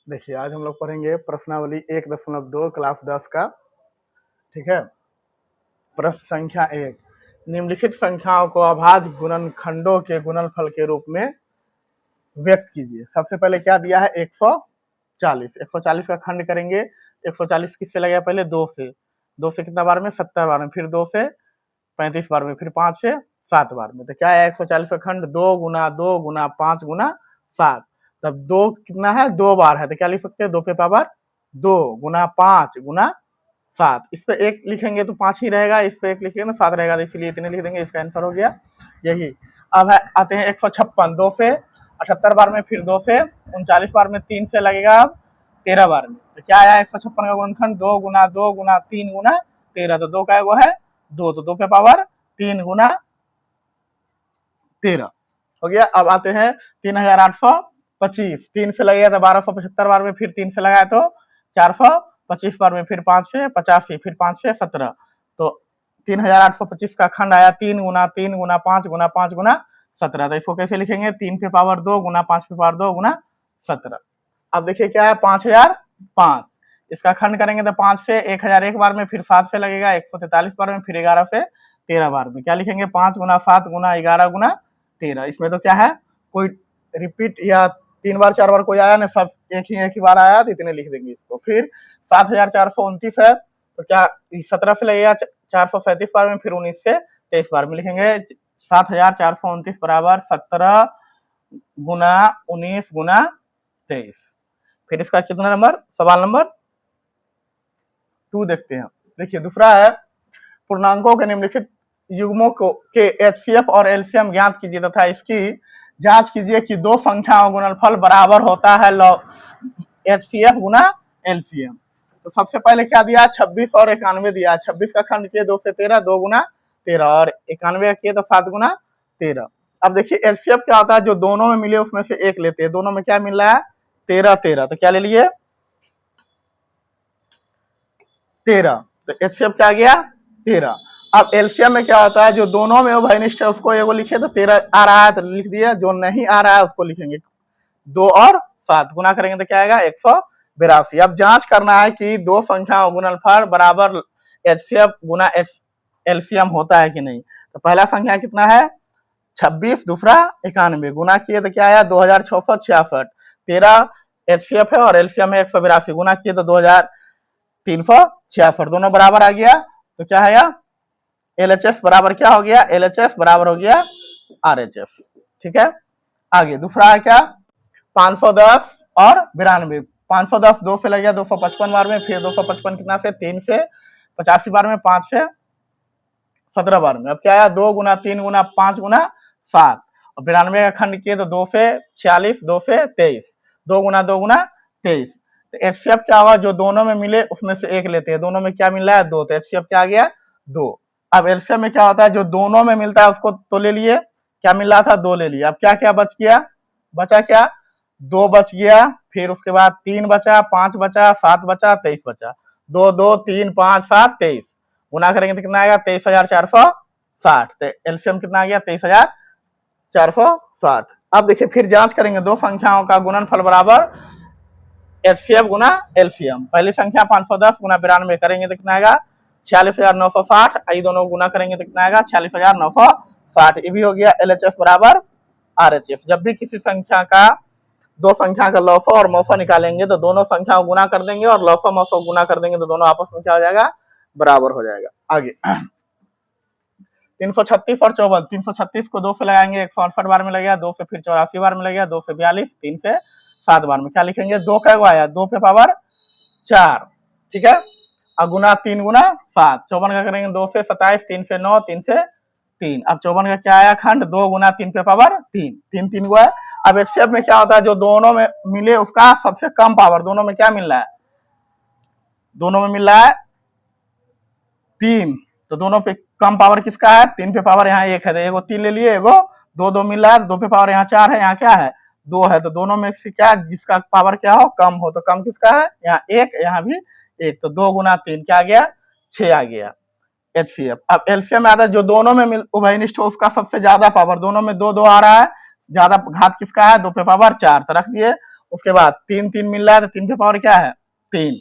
देखिए आज हम लोग पढ़ेंगे प्रश्नावली 1.2 क्लास 10 का। ठीक है। प्रश्न संख्या 1, निम्नलिखित संख्याओं को अभाज्य गुणनखंडों के गुणनफल के रूप में व्यक्त कीजिए। सबसे पहले क्या दिया है 140। 140 का खंड करेंगे। 140 किससे लगेगा? पहले 2 से। 2 से कितना बार में? 70 बार में। फिर 2 से 35 बार में। फिर 5 से 7 बार में। तो क्या है 140 का खंड? 2 गुना 2 गुना 5 गुना 7। तब 2 कितना है? 2 बार है तो क्या लिख सकते हैं? 2 पे पावर 2 गुना 5 गुना 7। इस पे 1 लिखेंगे तो 5 ही रहेगा, इस पे 1 लिखेंगे ना 7 रहेगा, तो इसलिए इतने लिख देंगे। इसका आंसर हो गया यही। अब है आते हैं 156। 2 से 78 बार में, फिर 2 से 39 बार में, 3 से लगेगा अब 13 बार में। तो क्या आया 156 का गुणनखंड? 2 गुना 2 गुना 3 गुना 13। तो 2 का वो है 2, तो 2 पे पावर 3 गुना 13 हो गया। अब आते हैं 3825। 3 से लगेगा तो 1275 बार में, फिर 3 से लगाया तो 425 बार में, फिर 5 से 85, फिर 5 से 17। तो 3825 का खंड आया 3 गुना 3 गुना 5 गुना 5 गुना 17। तो इसको कैसे लिखेंगे? 3 पे पावर 2 गुना 5 पे पावर 2 गुना 17। अब देखिए क्या है 5005। इसका खंड करेंगे तो 5 से 1001 बार में, फिर 7 से लगेगा 143 बार में, फिर 11 से 13 बार में। क्या लिखेंगे? 5 गुना 7 गुना 11 गुना 13। इसमें तो क्या है कोई रिपीट या 3 बार 4 बार कोई आया ना, सब एक ही बार आया तो इतने लिख देंगे इसको। फिर 7429 है तो क्या 17 से लगेगा 437 बार में, फिर 19 से 23 बार में लिखेंगे। 7429 बराबर 17 गुना 19 गुना 23। फिर इसका कितना नंबर? सवाल नंबर 2 देखते हैं। देखिए दूसरा है पूर्णांकों के निम्नलिखित युग्मों को के एचसीएफ और एलसीएम ज्ञात कीजिए तथा इसकी जांच कीजिए कि दो संख्याओं गुणनफल बराबर होता है एचसीएफ गुना एलसीएम। तो सबसे पहले क्या दिया? 26 और 91 दिया। 26 का खंड किए 2 से 13, 2 गुना 13, और 91 किए तो 7 गुना 13। अब देखिए एचसीएफ क्या होता है? जो दोनों में मिले उसमें से एक लेते हैं। दोनों में क्या मिल रहा है? 13 13, तो क्या ले लिए? 13। तो एचसीएफ क्या आ गया? 13। अब एलसीएम में क्या होता है? जो दोनों में उभयनिष्ठ है उसको एगो लिखे तो 13 आ रहा है तो लिख दिया, जो नहीं आ रहा है उसको लिखेंगे 2 और 7 गुना करेंगे तो क्या आएगा? 182। अब जांच करना है कि दो संख्याओं गुणनफल बराबर एचसीएफ गुना एलसीएम होता है कि नहीं। तो पहला संख्या कितना है? 26, दूसरा 91। गुना किए तो क्या आया? 2666। 13 एचसीएफ है और एलसीएम है 182। गुना किए तो 2366। दोनों बराबर आ गया तो क्या है? एलएचएस बराबर क्या हो गया? एलएचएस बराबर हो गया आरएचएफ। ठीक है। आगे दूसरा है क्या? 510 और 92। 510 2 से लग गया 255 बार में, फिर 255 कितना से? 3 से 85 बार में, 5 से 17 बार में। अब क्या आया? 2 गुना 3 गुना 5 गुना 7, और 92 का खंड किए तो 2 से 46, 2 से 23, 2 गुना 2 गुना 23। तो एचसीएफ क्या होगा? जो दोनों में मिले उसमें से एक लेते हैं। दोनों में क्या मिल रहा है? 2, तो एचसीएफ क्या आ गया? 2। अब एलसीएम में क्या होता है? जो दोनों में मिलता है उसको तो ले लिए, क्या मिल रहा था? 2 ले लिया। अब क्या क्या बच गया? बचा क्या? 2 बच गया, फिर उसके बाद 3 बचा, 5 बचा, 7 बचा, 23 बचा। 2 2 3 5 7 23 गुना करेंगे तो कितना आएगा? 23460। तो एलसीएम कितना आ गया? 23460। अब देखिए फिर जांच करेंगे दो संख्याओं का गुणनफल बराबर एचसीएफ गुना एलसीएम। पहली संख्या 510 गुना 92 करेंगे तो कितना आएगा? 46960। ये दोनों गुना करेंगे तो कितना आएगा? 46960। ये भी हो गया एलएचएफ बराबर आरएचएफ। जब भी किसी संख्या का दो संख्या का लौफा और मौफा निकालेंगे तो दोनों संख्या गुना कर देंगे, और लौफा मौफा गुना कर देंगे तो दोनों आपस में क्या हो जाएगा? बराबर हो जाएगा। आगे 336 और 54। 336 को 2 से लगाएंगे 168 बार में लगेगा, 2 से फिर 84 बार में लगेगा, 2 से 42, 3 से 7 बार में। क्या लिखेंगे? 2 का आया 2 पे पावर 4। ठीक है। और गुना 3 गुना 7। 54 का करेंगे 2 से 27, 3 से 9, 3 से 3। अब 54 का क्या आया खंड? 2 गुना 3 पे पावर 3। 3 3 को है। अब एचसीएफ में क्या होता है? जो दोनों में मिले उसका सबसे कम पावर। दोनों में क्या मिल रहा है? दोनों में मिल रहा है 3, तो दोनों पे कम पावर किसका है? 3 पे पावर यहाँ 1 है तो एगो 3 ले लिए, एगो 2 2 मिल रहा है, 2 पे पावर यहाँ 4 है, यहाँ क्या है? 2 है। तो दोनों में से क्या जिसका पावर क्या हो? कम हो। तो कम किसका है? यहाँ 1, यहाँ भी 1। तो 2 गुना 3 क्या आ गया? 6 आ गया एचसीएफ। अब एलसीएम में आता है जो दोनों में उभयनिष्ठ हो उसका सबसे ज्यादा पावर। दोनों में 2 2 आ रहा है, ज्यादा घात किसका है? 2 पे पावर 4, तो रख दिए। उसके बाद 3 3 मिल रहा है तो 3 पे पावर क्या है 3।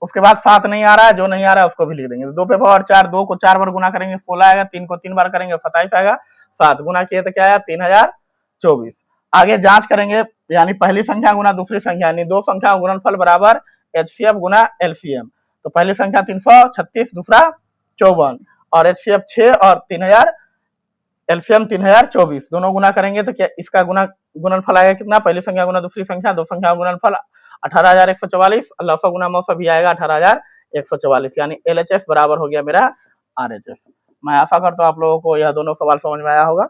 उसके बाद 7 नहीं आ रहा है, जो नहीं आ रहा है उसको भी लिख देंगे। तो 2 पे पावर 4, 2 को 4 बार गुना करेंगे 16 आएगा, 3 को 3 बार करेंगे 27 आएगा, 7 गुना किए तो क्या आया 3024। आगे जांच करेंगे, यानी पहली संख्या गुना दूसरी संख्या, यानी दो संख्या का गुणनफल बराबर एचसीएफ गुना एलसीएम। तो पहली संख्या 336, दूसरा 54, और एचसीएफ 6 और 3000, एलसीएम 3024, दोनों गुना करेंगे तो क्या इसका गुणनफल आएगा कितना, पहली संख्या गुना दूसरी संख्या, दो संख्या गुणनफल 18144, लसा गुना मौसा भी आएगा 18144, यानी एलएचएस बराबर हो गया मेरा आरएचएस। मैं आशा करता हूँ आप लोगों को यह दोनों सवाल समझ में आया होगा।